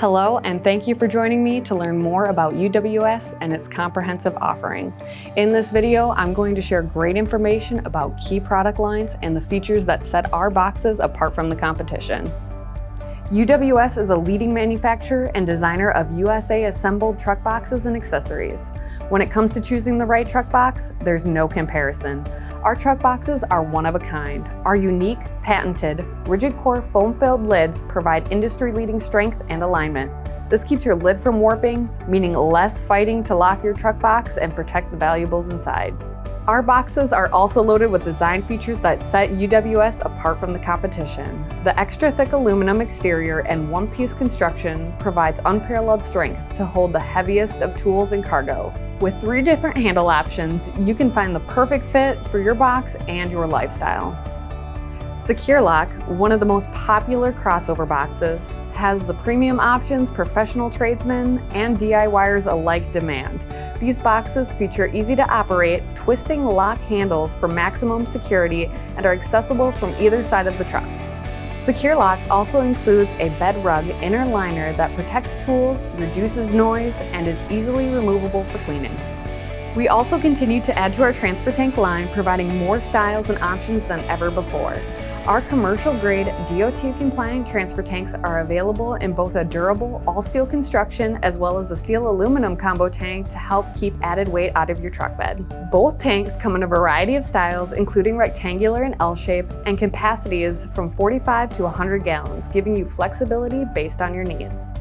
Hello, and thank you for joining me to learn more about UWS and its comprehensive offering. In this video, I'm going to share great information about key product lines and the features that set our boxes apart from the competition. UWS is a leading manufacturer and designer of USA-assembled truck boxes and accessories. When it comes to choosing the right truck box, there's no comparison. Our truck boxes are one of a kind. Our unique, patented, rigid core foam-filled lids provide industry-leading strength and alignment. This keeps your lid from warping, meaning less fighting to lock your truck box and protect the valuables inside. Our boxes are also loaded with design features that set UWS apart from the competition. The extra thick aluminum exterior and one-piece construction provides unparalleled strength to hold the heaviest of tools and cargo. With 3 different handle options, you can find the perfect fit for your box and your lifestyle. Secure Lock, one of the most popular crossover boxes, has the premium options professional tradesmen and DIYers alike demand. These boxes feature easy-to-operate, twisting lock handles for maximum security and are accessible from either side of the truck. Secure Lock also includes a bed rug inner liner that protects tools, reduces noise, and is easily removable for cleaning. We also continue to add to our transfer tank line, providing more styles and options than ever before. Our commercial-grade DOT-compliant transfer tanks are available in both a durable all-steel construction as well as a steel-aluminum combo tank to help keep added weight out of your truck bed. Both tanks come in a variety of styles, including rectangular and L-shape, and capacities from 45 to 100 gallons, giving you flexibility based on your needs.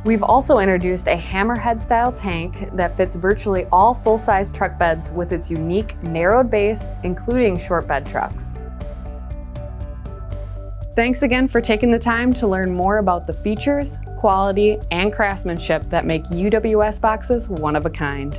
We've also introduced a hammerhead-style tank that fits virtually all full-size truck beds with its unique narrowed base, including short bed trucks. Thanks again for taking the time to learn more about the features, quality, and craftsmanship that make UWS boxes one of a kind.